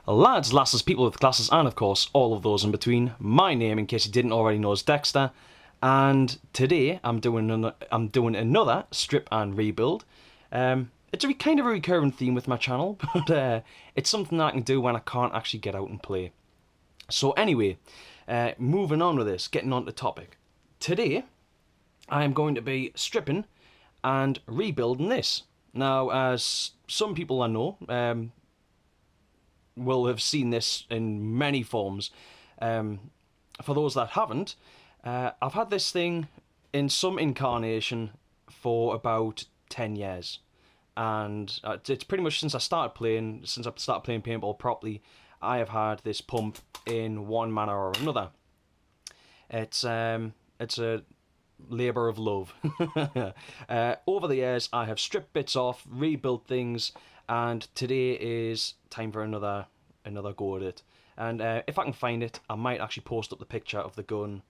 Lads, lasses, people with glasses, and of course all of those in between. My name, in case you didn't already know, is Dexter, and today I'm doing another strip and rebuild. It's a kind of a recurring theme with my channel, but it's something that I can do when I can't actually get out and play. So anyway, moving on with this, getting on to the topic. Today, I am going to be stripping and rebuilding this. Now, as some people I know will have seen this in many forms. For those that haven't, I've had this thing in some incarnation for about 10 years. And it's pretty much since I started playing paintball properly, I have had this pump in one manner or another. It's a labour of love. Over the years, I have stripped bits off, rebuilt things, and today is time for another go at it. And if I can find it, I might actually post up the picture of the gun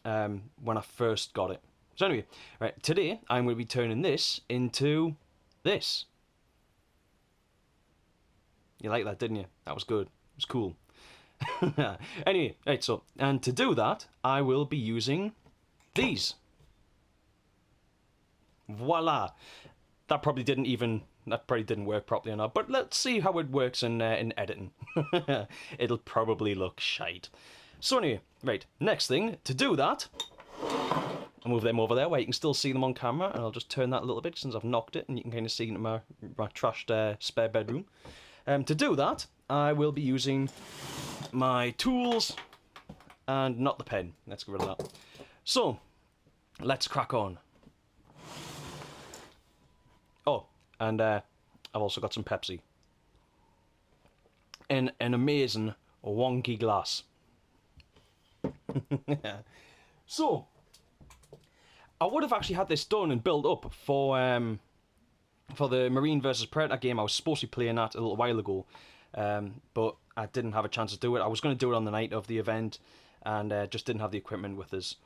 when I first got it. So anyway, right, today I'm going to be turning this into this. You like that, didn't you? That was good. It was cool. Anyway, right, so, and to do that, I will be using these. Voila! That probably didn't work properly or not, but let's see how it works in editing. It'll probably look shite. So anyway, right, next thing, to do that, I'll move them over there where you can still see them on camera, and I'll just turn that a little bit since I've knocked it, and you can kind of see into my trashed spare bedroom. To do that, I will be using my tools, and not the pen. Let's get rid of that. So, let's crack on. Oh, and I've also got some Pepsi. In an amazing wonky glass. So, I would have actually had this done and built up for the Marine vs Predator game. I was supposed to be playing that a little while ago, but I didn't have a chance to do it. I was going to do it on the night of the event, and just didn't have the equipment with us.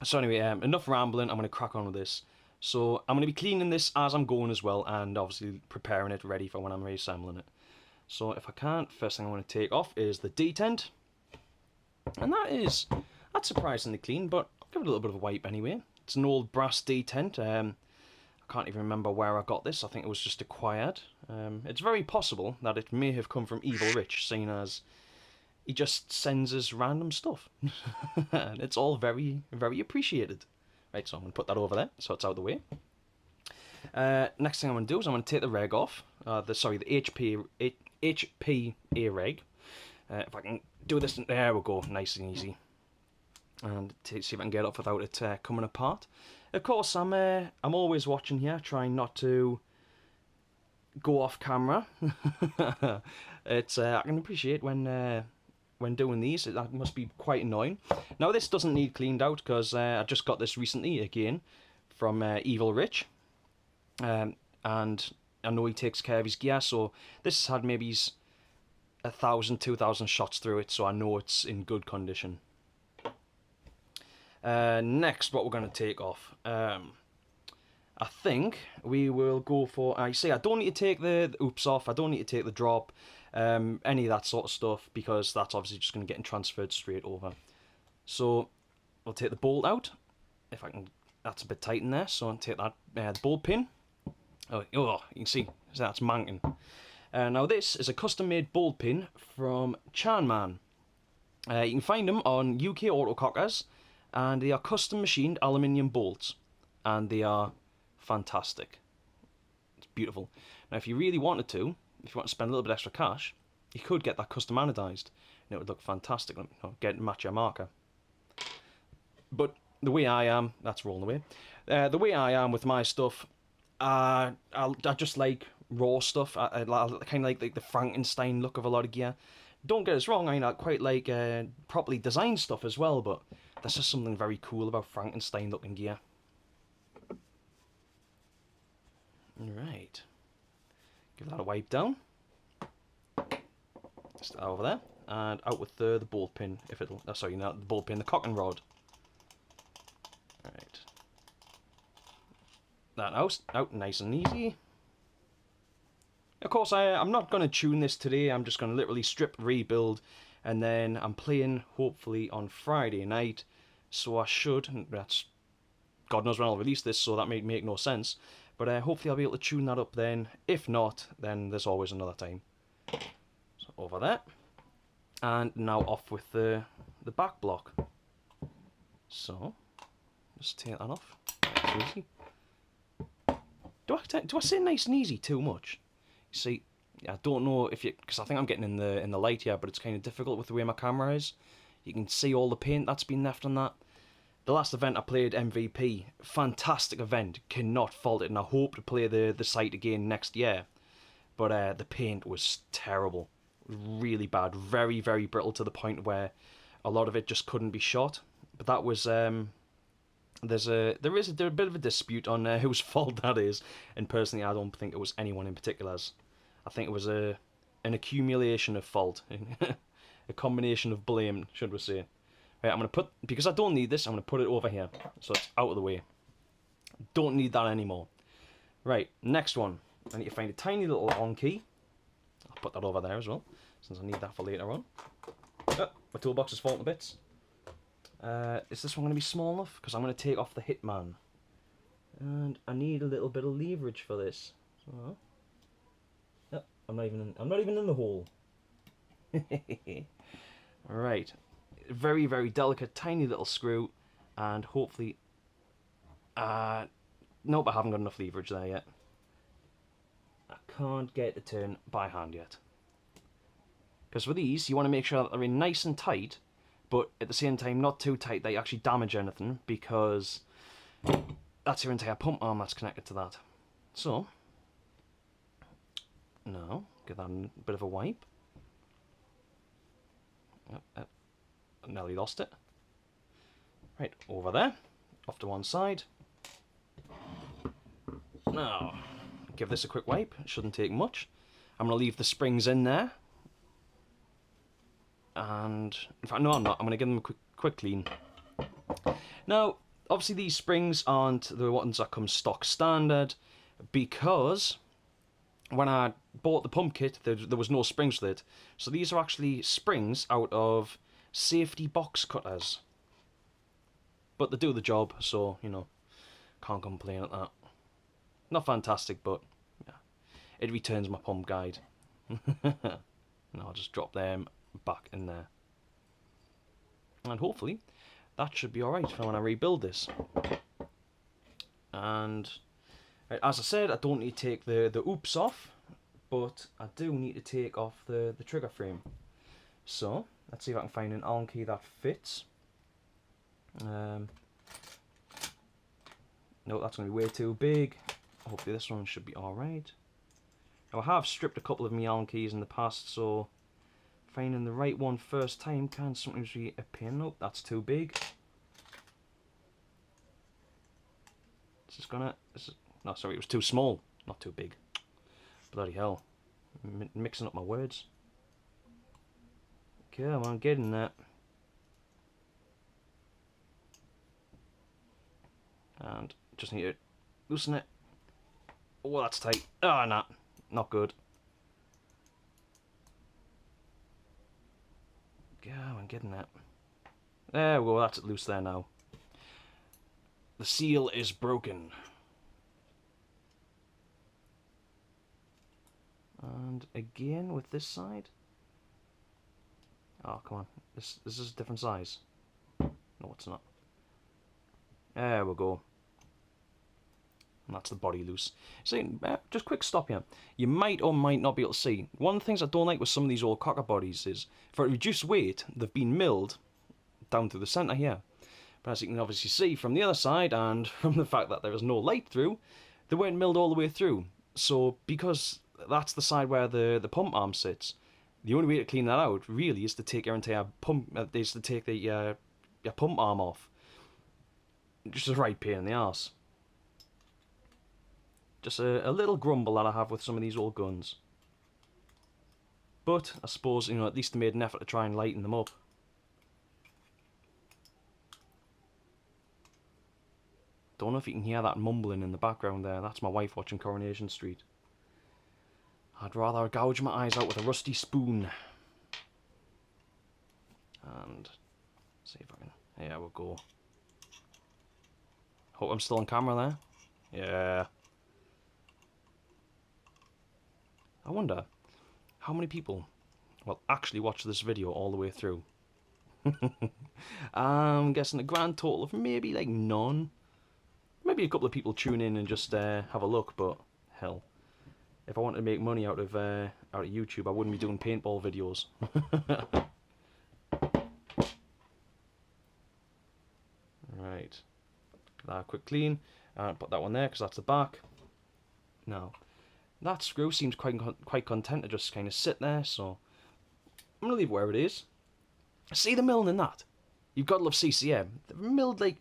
So anyway, enough rambling, I'm going to crack on with this. So I'm going to be cleaning this as I'm going as well, and obviously preparing it ready for when I'm reassembling it. So if I can, first thing I want to take off is the didnt. And that's surprisingly clean, but I'll give it a little bit of a wipe anyway. It's an old brass didnt. I can't even remember where I got this. I think it was just acquired. It's very possible that it may have come from Evil Rich, seeing as he just sends us random stuff. And it's all very, very appreciated. Right, so I'm going to put that over there, so it's out of the way. Next thing I'm going to do is I'm going to take the reg off. The HPA reg. If I can do this, there we go, nice and easy. And see if I can get it off without it coming apart. Of course, I'm always watching here, trying not to go off camera. It's I can appreciate when doing these, that must be quite annoying. Now this doesn't need cleaned out because I just got this recently again from Evil Rich, and I know he takes care of his gear, so this has had maybe 1,000, 2,000 shots through it, so I know it's in good condition. Next, what we're going to take off, I think we will go for, I don't need to take the oops off, I don't need to take the drop, any of that sort of stuff, because that's obviously just going to get transferred straight over. So we'll take the bolt out, if I can. That's a bit tight in there, so I'll take that the bolt pin. Oh, you can see that's manking. Now this is a custom made bolt pin from Chanman. You can find them on UK Autocockers, and they are custom machined aluminium bolts, and they are fantastic. It's beautiful. Now if you really wanted to, if you want to spend a little bit extra cash, you could get that custom anodized, and it would look fantastic. Match your marker. But the way I am, that's rolling away. The way I am with my stuff, I just like raw stuff. I kind of like the Frankenstein look of a lot of gear. Don't get us wrong, I quite like properly designed stuff as well, but there's just something very cool about Frankenstein looking gear. Alright. Give that a wipe down. Just over there. And out with the bolt pin, if it'll... Oh, sorry, not the bolt pin, the cocking rod. Alright. that out nice and easy. Of course, I'm not going to tune this today. I'm just going to literally strip, rebuild, and then I'm playing hopefully on Friday night. So I should, and that's God knows when I'll release this, so that may make no sense. But hopefully I'll be able to tune that up then. If not, then there's always another time. So over there. And now off with the back block. So, just take that off. Nice and easy. Do I say nice and easy too much? You see, I don't know if you, because I think I'm getting in the light here, but it's kind of difficult with the way my camera is. You can see all the paint that's been left on that. The last event I played, MVP, fantastic event, cannot fault it, and I hope to play the site again next year. But the paint was terrible, really bad, very, very brittle to the point where a lot of it just couldn't be shot. But that was there is a bit of a dispute on whose fault that is, and personally I don't think it was anyone in particular's. I think it was an accumulation of fault, a combination of blame, should we say. Right, I'm going to put, because I don't need this, I'm going to put it over here, so it's out of the way. Don't need that anymore. Right, next one. I need to find a tiny little on key. I'll put that over there as well, since I need that for later on. Oh, my toolbox is falling to bits. Is this one going to be small enough? Because I'm going to take off the Hitman. And I need a little bit of leverage for this. So, oh, I'm not even in the hole. Right. Very, very delicate, tiny little screw, and hopefully, nope, I haven't got enough leverage there yet. I can't get it to turn by hand yet. Because with these, you want to make sure that they're in nice and tight, but at the same time not too tight that you actually damage anything, because that's your entire pump arm that's connected to that. So, now, give that a bit of a wipe. Yep. Nearly lost it. Right, over there, off to one side. Now, give this a quick wipe, it shouldn't take much. I'm going to leave the springs in there. And, in fact, no I'm not, I'm going to give them a quick clean. Now, obviously these springs aren't the ones that come stock standard, because when I bought the pump kit, there was no springs with it. So these are actually springs out of safety box cutters, but they do the job, so you know, can't complain at that. Not fantastic, but yeah, it returns my pump guide. And I'll just drop them back in there, and hopefully that should be alright for when I rebuild this. And as I said, I don't need to take the oops off, but I do need to take off the trigger frame. So let's see if I can find an Allen key that fits. No, that's going to be way too big. Hopefully this one should be alright. Now I have stripped a couple of my Allen keys in the past, so finding the right one first time can sometimes be a pain. Nope, that's too big. No, sorry, it was too small, not too big. Bloody hell. Mixing up my words. Come on, get in there. And just need to loosen it. Oh, that's tight. Ah, nah, not good. Come on, get in there. There we go, that's loose there now. The seal is broken. And again with this side. Oh, come on. This is a different size. No, it's not. There we go. And that's the body loose. See, just quick stop here. You might or might not be able to see. One of the things I don't like with some of these old cocker bodies is, for a reduced weight, they've been milled down through the centre here. But as you can obviously see from the other side, and from the fact that there is no light through, they weren't milled all the way through. So, because that's the side where the pump arm sits, the only way to clean that out, really, is to take your entire pump, is to take the your pump arm off. Just a right pain in the arse. Just a little grumble that I have with some of these old guns. But, I suppose, you know, at least I made an effort to try and lighten them up. Don't know if you can hear that mumbling in the background there. That's my wife watching Coronation Street. I'd rather gouge my eyes out with a rusty spoon. And see if I can... Yeah, we'll go. Hope I'm still on camera there. Yeah. I wonder how many people will actually watch this video all the way through. I'm guessing a grand total of maybe like none. Maybe a couple of people tune in and just have a look, but hell, if I wanted to make money out of YouTube, I wouldn't be doing paintball videos. Right, that a quick clean, and put that one there because that's the back. Now, that screw seems quite content to just kind of sit there, so I'm gonna leave it where it is. See the milling in that? You've got to love CCM. They've milled like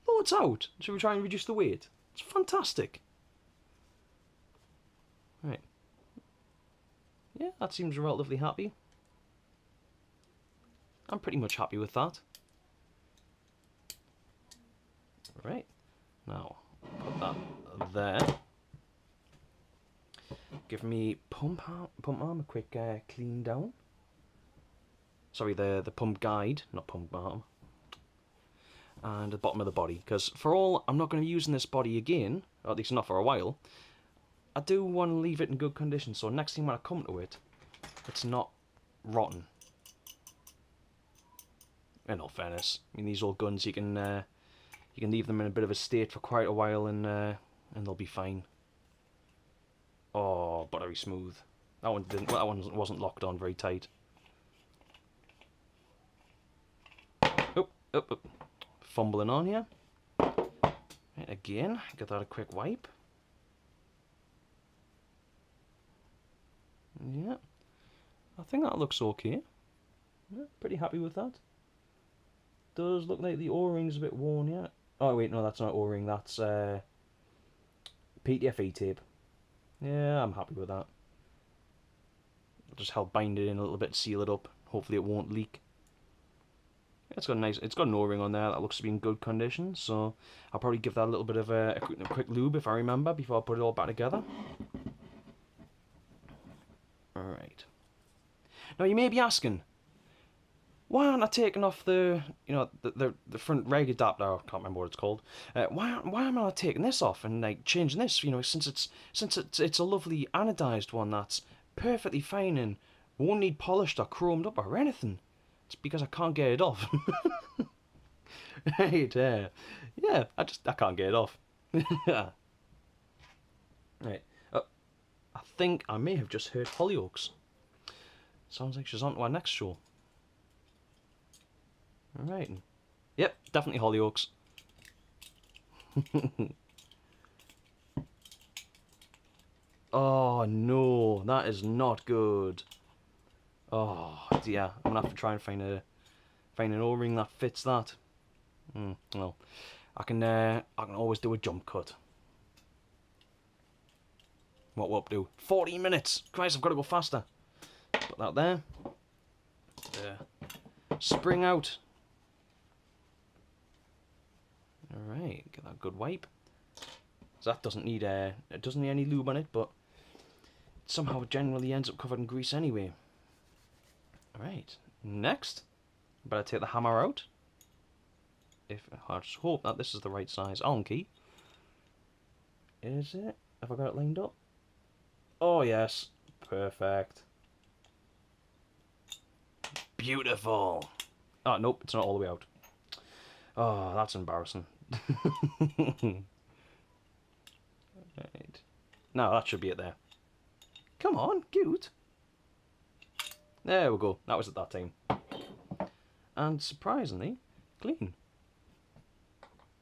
loads out. Should we try and reduce the weight? It's fantastic. Right. Yeah, that seems relatively happy. I'm pretty much happy with that. Right. Now, put that there. Give me pump arm a quick clean down. Sorry, the pump guide, not pump arm. And the bottom of the body, because for all I'm not going to be using this body again, or at least not for a while, I do want to leave it in good condition, so next time when I come to it, it's not rotten. In all fairness, I mean, these old guns, you can leave them in a bit of a state for quite a while, and they'll be fine. Oh, buttery smooth. That one didn't. Well, that one wasn't locked on very tight. Up. Fumbling on here. Right, again, get that a quick wipe. Yeah, I think that looks okay. Yeah, pretty happy with that. Does look like the O-ring's a bit worn yet. Oh wait, no, that's not O-ring. That's PTFE tape. Yeah, I'm happy with that. I'll just help bind it in a little bit, seal it up. Hopefully it won't leak. It's got an O-ring on there that looks to be in good condition, so I'll probably give that a little bit of a quick lube if I remember before I put it all back together. Alright. Now you may be asking, why aren't I taking off the front reg adapter? I can't remember what it's called. Why am I not taking this off and like changing this? You know, since it's a lovely anodized one that's perfectly fine and won't need polished or chromed up or anything. It's because I can't get it off. Right, yeah, I can't get it off. Right, I think I may have just heard Hollyoaks. Sounds like she's on to our next show. Alright. Yep, definitely Hollyoaks. Oh no, that is not good. Oh dear, I'm gonna have to try and find an O-ring that fits that. Well, I can always do a jump cut. What will do? 14 minutes. Christ, I've got to go faster. Put that there. Spring out. All right, get that good wipe. So that doesn't need any lube on it, but somehow it generally ends up covered in grease anyway. Alright, next, better take the hammer out. I just hope that this is the right size Allen key. Is it? Have I got it lined up? Oh yes, perfect. Beautiful. Oh nope, it's not all the way out. Oh, that's embarrassing. Right. Now that should be it there. Come on, cute. There we go, that was at that time. And surprisingly, clean.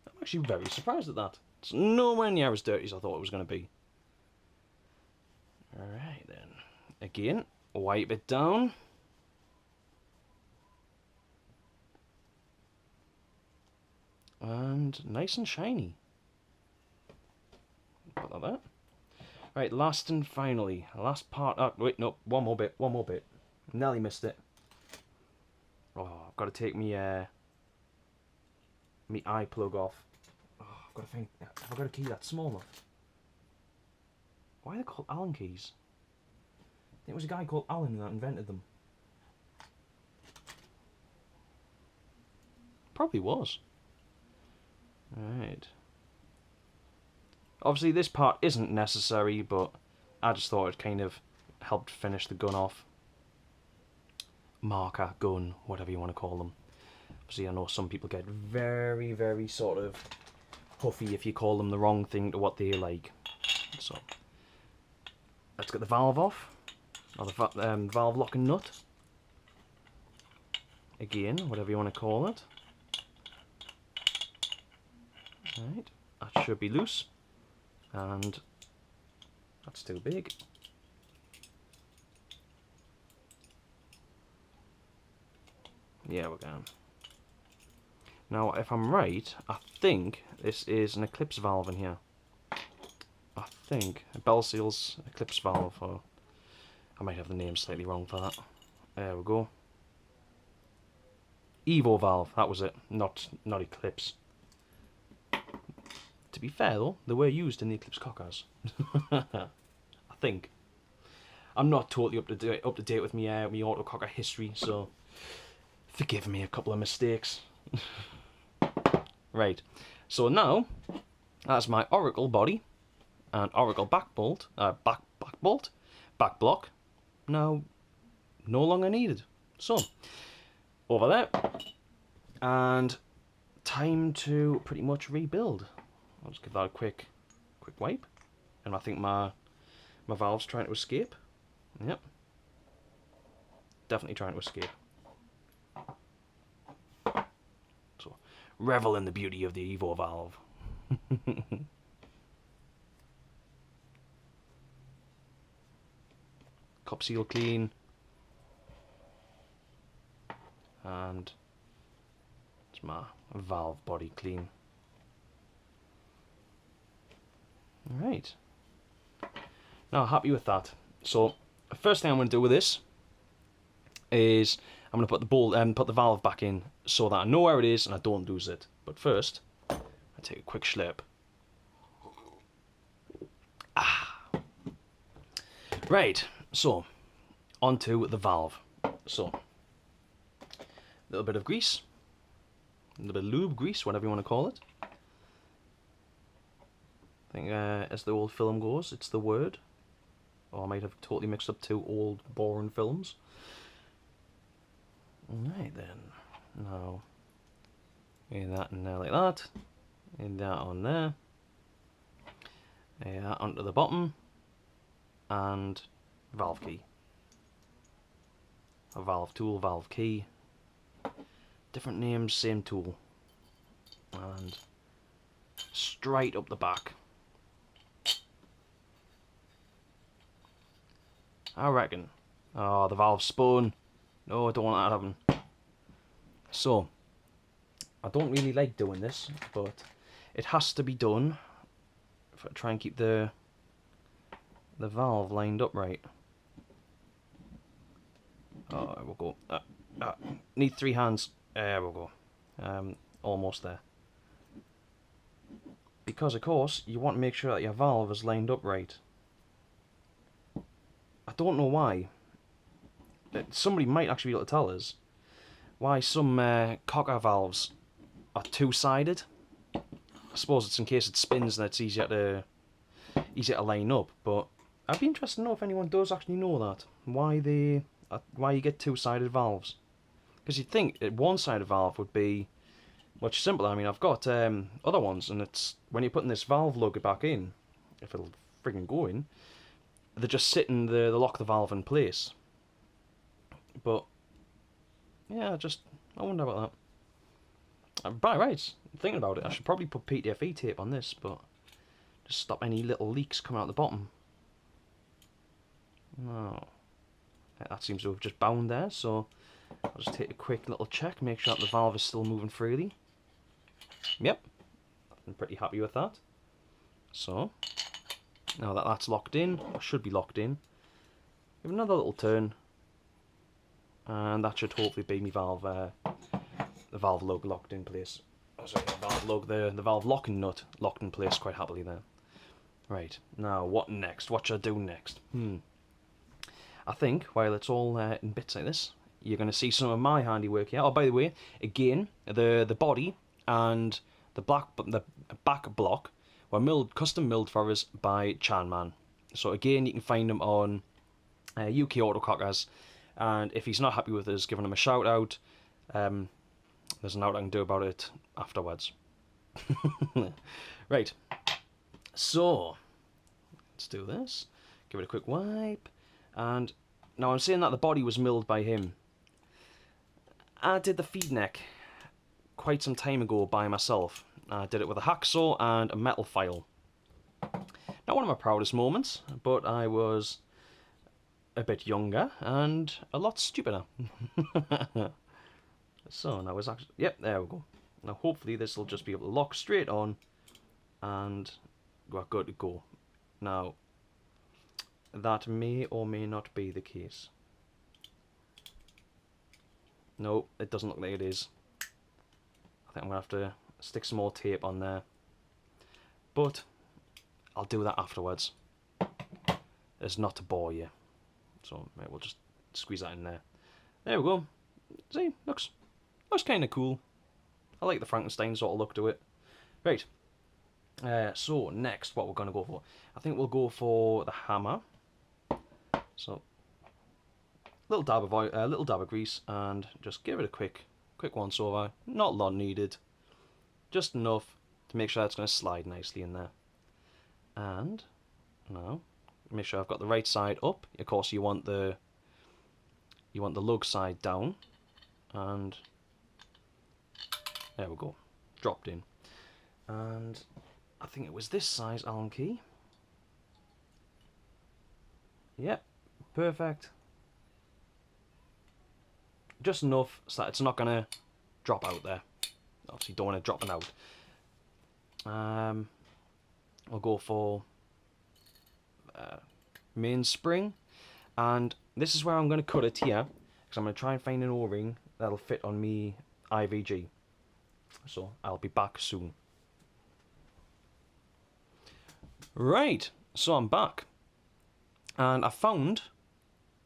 I'm actually very surprised at that. It's nowhere near as dirty as I thought it was going to be. Alright then. Again, wipe it down. And nice and shiny. Put that there. Right, last and finally, last part. Oh, wait, no, one more bit. Nearly missed it. Oh, I've got to take me eye plug off. Oh, I've got to think, have I got a key that's small enough? Why are they called Allen keys? I think it was a guy called Allen that invented them. Probably was. Right. Obviously this part isn't necessary, but I just thought it kind of helped finish the gun off. Marker, gun, whatever you want to call them. Obviously I know some people get very, very sort of huffy if you call them the wrong thing to what they like. So, let's get the valve off. Or the valve lock and nut. Again, whatever you want to call it. Right, that should be loose. And that's too big. Yeah, we're going. Now, if I'm right, I think this is an eclipse valve in here. I think a Bell Seals eclipse valve, or I might have the name slightly wrong for that. There we go. Evo valve, that was it, not eclipse. To be fair though, they were used in the eclipse cockers. I think. I'm not totally up to date with me auto cocker history, so forgive me a couple of mistakes. Right, so now that's my Oracle body and Oracle back block. Now no longer needed. So over there, and time to pretty much rebuild. I'll just give that a quick wipe, and I think my valve's trying to escape. Yep, definitely trying to escape. So revel in the beauty of the Evo valve. Cup seal clean, and it's my valve body clean. Alright, now happy with that. So the first thing I'm going to do with this is I'm going to put the valve back in so that I know where it is and I don't lose it. But first, I take a quick slurp. Right, so onto the valve. So a little bit of grease, a little bit of lube, grease, whatever you want to call it. I think as the old film goes, it's the word. Or I might have totally mixed up two old boring films. Alright then, now in that in there like that, in that on there, that onto the bottom, and valve key. A valve tool, valve key, different names, same tool, and straight up the back. I reckon. Oh, the valve spun. No, I don't want that to happen. So, I don't really like doing this, but it has to be done if I try and keep the valve lined up right. Oh, there we go. Need 3 hands. There we go. Almost there. Because, of course, you want to make sure that your valve is lined up right. I don't know why. Somebody might actually be able to tell us why some cocker valves are two-sided. I suppose it's in case it spins and it's easier to line up. But I'd be interested to know if anyone does actually know that, why you get two-sided valves. Because you'd think a one-sided valve would be much simpler. I mean, I've got other ones, and it's when you're putting this valve lug back in, if it'll friggin' go in, they just sit in they lock the valve in place. But yeah, I wonder about that. Right, thinking about it, I should probably put PTFE tape on this, but just stop any little leaks coming out the bottom. No, that seems to have just bound there, so I'll just take a quick little check, make sure that the valve is still moving freely. Yep, I'm pretty happy with that. So now that that's locked in, or should be locked in, give another little turn, and that should hopefully be my valve, the valve lug locked in place. Oh, sorry, the valve lug, the valve locking nut locked in place quite happily there. Right, now what next? What should I do next? I think while it's all in bits like this, you're going to see some of my handiwork here. Oh, by the way, again, the body and the back block were custom milled for us by Chanman. So again, you can find them on UK Autocockers, and if he's not happy with us giving him a shout out, there's nothing I can do about it afterwards. Right, so let's do this. Give it a quick wipe, and now I'm saying that the body was milled by him. I did the feed neck quite some time ago by myself. I did it with a hacksaw and a metal file. Not one of my proudest moments, but I was a bit younger and a lot stupider. So now it's actually, yep, there we go. Now hopefully this will just be able to lock straight on and we're good to go. Now that may or may not be the case. No, it doesn't look like it is. I think I'm going to have to stick some more tape on there. But I'll do that afterwards. It's not to bore you. So we'll just squeeze that in there. There we go. See, looks kind of cool. I like the Frankenstein sort of look to it. Right. So next, what we're going to go for? I think we'll go for the hammer. So little dab of grease, and just give it a quick once over. Not a lot needed. Just enough to make sure it's going to slide nicely in there. And now make sure I've got the right side up. Of course, you want the lug side down, and there we go, dropped in. And I think it was this size Allen key. Yep, perfect. Just enough so that it's not gonna drop out there. Obviously, don't want it dropping out. I'll go for mainspring, and this is where I'm going to cut it here, because I'm going to try and find an O-ring that'll fit on me IVG. So I'll be back soon. Right, so I'm back, and I found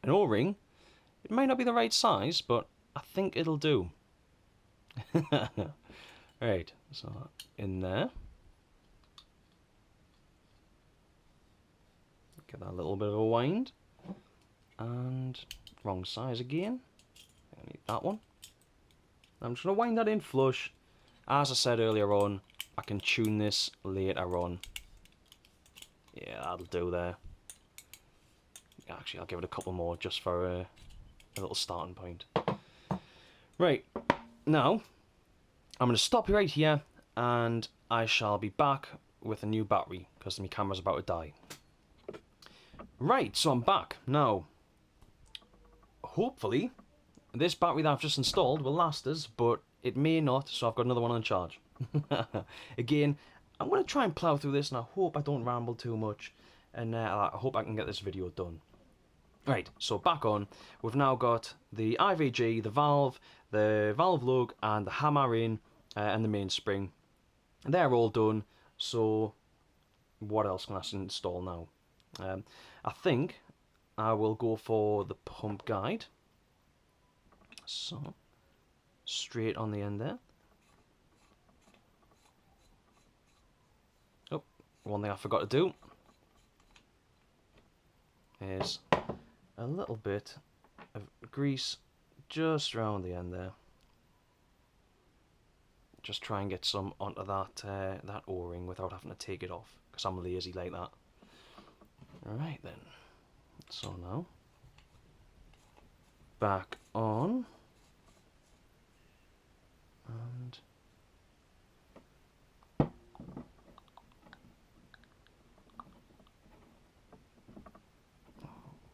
an O-ring. It might not be the right size, but I think it'll do. Right, so in there. Get that little bit of a wind. And wrong size again. I need that one. I'm just going to wind that in flush. As I said earlier on, I can tune this later on. Yeah, that'll do there. Actually, I'll give it a couple more just for a little starting point. Right, now I'm going to stop right here, and I shall be back with a new battery because my camera's about to die. Right, so I'm back. Now, hopefully, this battery that I've just installed will last us, but it may not, so I've got another one on charge. Again, I'm going to try and plough through this, and I hope I don't ramble too much, and I hope I can get this video done. Right, so back on. We've now got the IVG, the valve lug, and the hammer in, and the mainspring. They're all done, so what else can I install now? I think I will go for the pump guide. So, straight on the end there. Oh, one thing I forgot to do is a little bit of grease just around the end there. Just try and get some onto that O-ring without having to take it off, because I'm lazy like that. Alright then, so now back on, and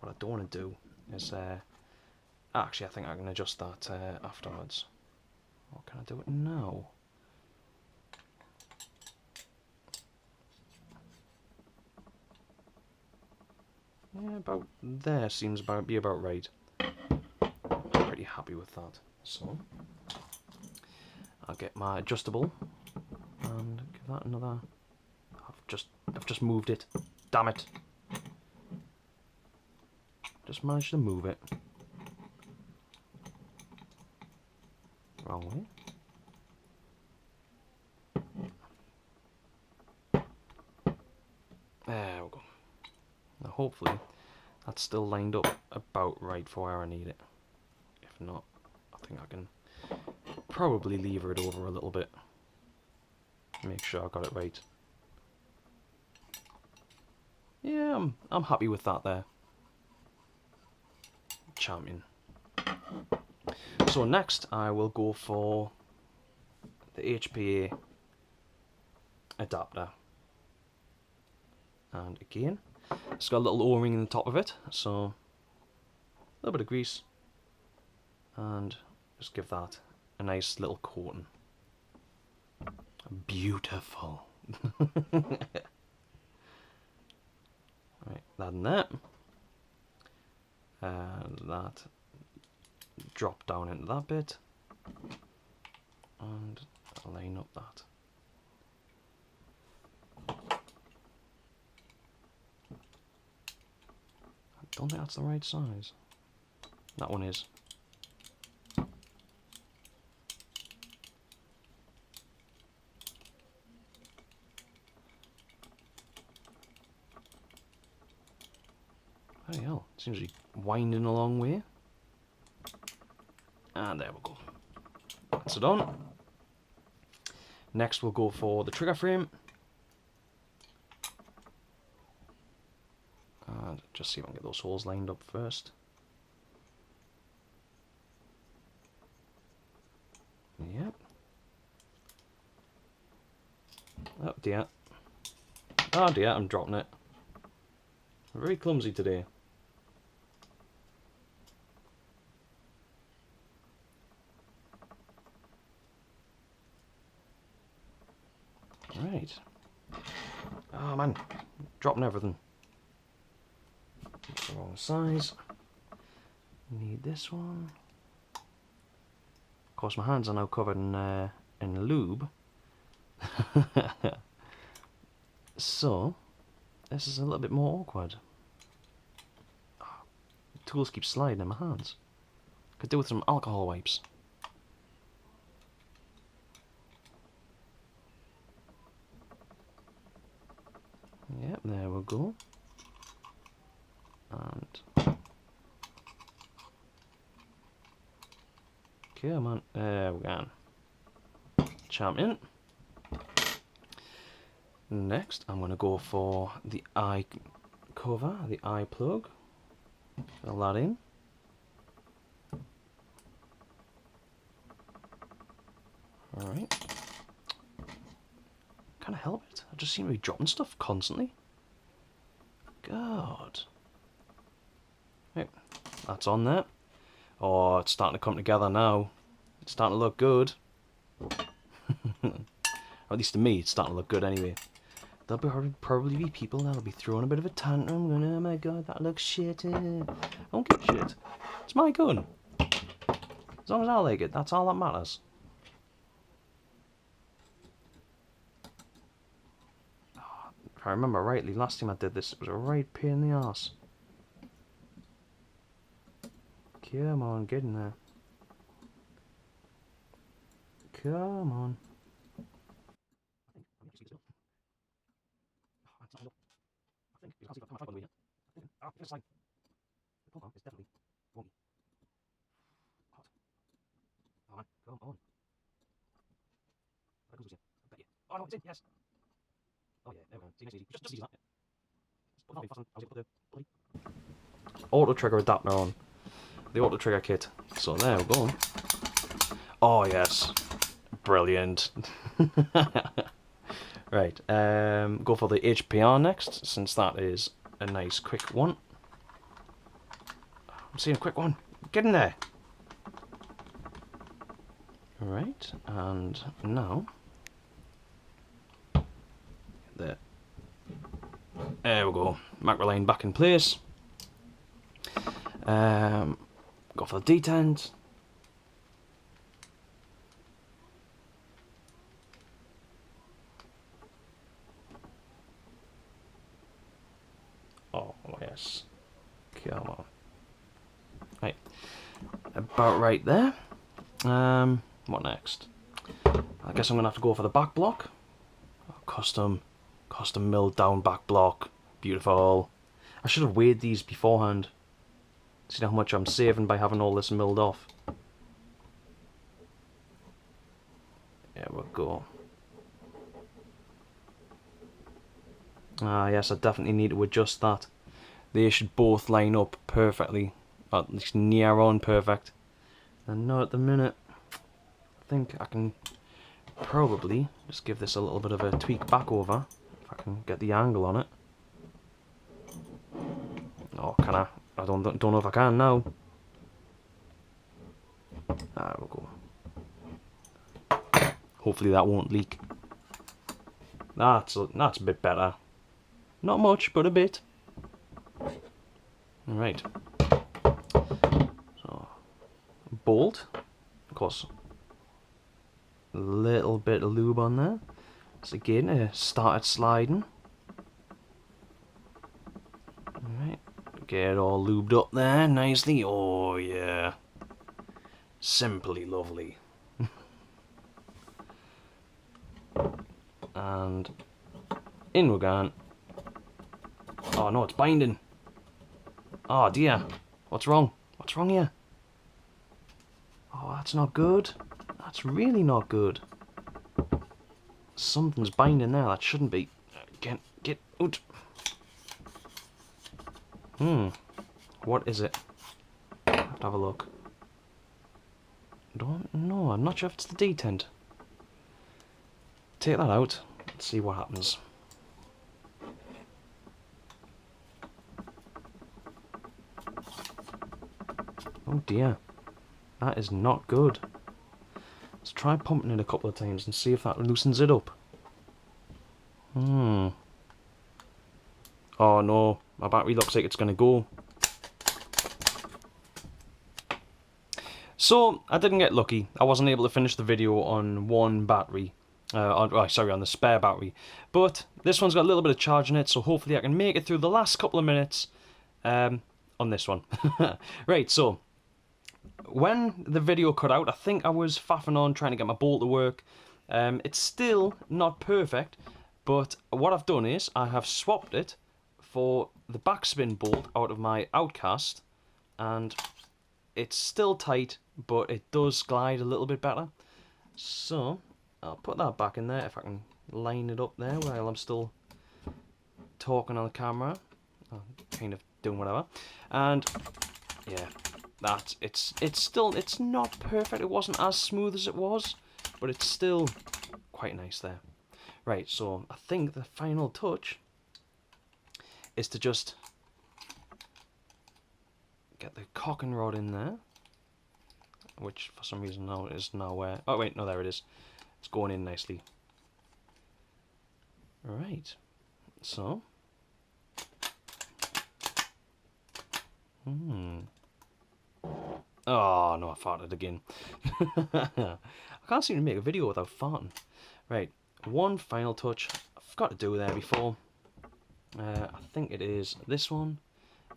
what I don't want to do is actually I think I can adjust that afterwards. Or can I do it now? Yeah, about there seems to be about right. I'm pretty happy with that. So I'll get my adjustable and give that another. I've just moved it. Damn it! Just managed to move it. Wrong way. There we go. Now hopefully that's still lined up about right for where I need it. If not, I think I can probably lever it over a little bit. Make sure I got it right. Yeah, I'm happy with that there. Champion. So next I will go for the HPA adapter. And again, it's got a little O-ring in the top of it, so a little bit of grease, and just give that a nice little coating. Beautiful. Right, that and that. And that drop down into that bit, and line up that. I don't think that's the right size. That one is. Bloody hell, seems to be winding a long way. And there we go. That's it done. Next we'll go for the trigger frame. And just see if I can get those holes lined up first. Yep. Oh dear. Oh dear, I'm dropping it. Very clumsy today. Right. Oh man, dropping everything. It's the wrong size. Need this one. Of course, my hands are now covered in lube. So, this is a little bit more awkward. Oh, the tools keep sliding in my hands. Could do with some alcohol wipes. Yep, there we go. And come on, there we go. Champion. Next, I'm going to go for the eye cover, the eye plug. Fill that in. Alright. Can't help it. I just seem to be dropping stuff constantly. God. Right, that's on there. Oh, it's starting to come together now. It's starting to look good. Or at least to me, it's starting to look good anyway. There'll probably be people that'll be throwing a bit of a tantrum, going, oh my god, that looks shit. I don't give a shit. It's my gun. As long as I like it, that's all that matters. Oh, if I remember rightly, last time I did this, it was a right pain in the arse. Come on, get in there. Come on. Oh no, it's in, yes. Oh yeah, there we go. See, nice and easy. Just easy that. Put the auto trigger adapter on. The auto trigger kit. So there we go. Oh yes. Brilliant. Right, go for the HPR next, since that is a nice quick one. I'm seeing a quick one. Get in there. Right, and now there we go. Macro line back in place. Go for the didnt. Yes. Come on. Right. About right there. What next? I guess I'm gonna have to go for the back block. Custom milled down back block. Beautiful. I should have weighed these beforehand. See how much I'm saving by having all this milled off. There we go. Ah, yes, I definitely need to adjust that. They should both line up perfectly. At least near on perfect. And not at the minute. I think I can probably just give this a little bit of a tweak back over. If I can get the angle on it. Oh, can I? I don't know if I can now. There we go. Hopefully that won't leak. That's a bit better. Not much, but a bit. Right. So, bolt. Of course. A little bit of lube on there. So again, started sliding. Alright. Get it all lubed up there nicely. Oh yeah. Simply lovely. And in we're going. Oh no, it's binding. Oh dear. What's wrong? What's wrong here? Oh, that's not good. That's really not good. Something's binding there. That shouldn't be. Get out. What is it? I have to have a look. Don't know. I'm not sure if it's the didnt. Take that out. Let's see what happens. Oh dear. That is not good. Let's try pumping it a couple of times and see if that loosens it up. Oh no. My battery looks like it's going to go. So, I didn't get lucky. I wasn't able to finish the video on one battery. On the spare battery. But this one's got a little bit of charge in it, so hopefully I can make it through the last couple of minutes on this one. Right, so when the video cut out, I think I was faffing on trying to get my bolt to work. It's still not perfect, but what I've done is I have swapped it for the backspin bolt out of my Outcast, and it's still tight, but it does glide a little bit better. So I'll put that back in there if I can line it up there while I'm still talking on the camera. I'm kind of doing whatever. And yeah, it's not perfect. It wasn't as smooth as it was, but it's still quite nice there. Right, so I think the final touch is to just get the cocking rod in there, which for some reason now is nowhere. Oh wait, no, there it is. It's going in nicely. Right, so oh no, I farted again. I can't seem to make a video without farting. Right, one final touch I forgot to do there before. I think it is this one,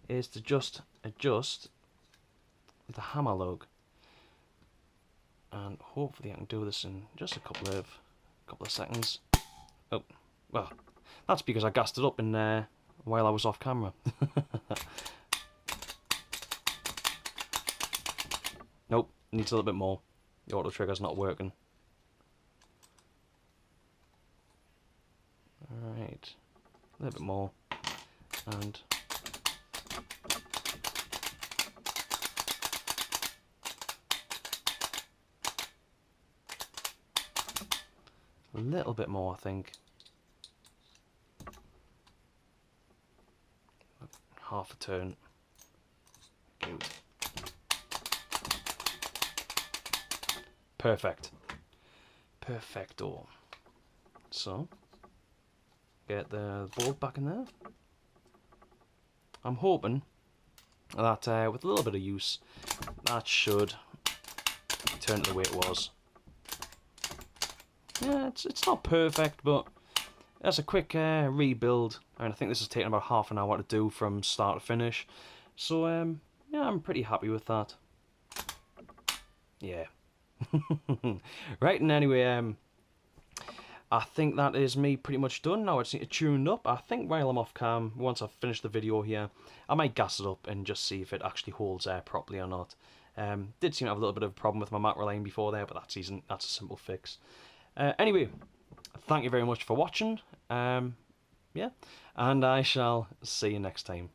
is to just adjust the hammer lug, and hopefully I can do this in just a couple of seconds. Oh, well, that's because I gassed it up in there while I was off camera. Nope, needs a little bit more. The auto trigger's not working. Alright, a little bit more, and a little bit more, I think. Half a turn. Good. Perfect. Perfecto. So, get the bolt back in there. I'm hoping that with a little bit of use, that should turn to the way it was. Yeah, it's not perfect, but that's a quick rebuild, and I think this has taken about half an hour to do from start to finish. So yeah, I'm pretty happy with that. Yeah. Right, and anyway, I think that is me pretty much done. Now I just need to tune up. I think while I'm off cam, once I've finished the video here, I might gas it up and just see if it actually holds air properly or not. Did seem to have a little bit of a problem with my macro line before there, but that's a simple fix. Anyway, thank you very much for watching. Yeah, and I shall see you next time.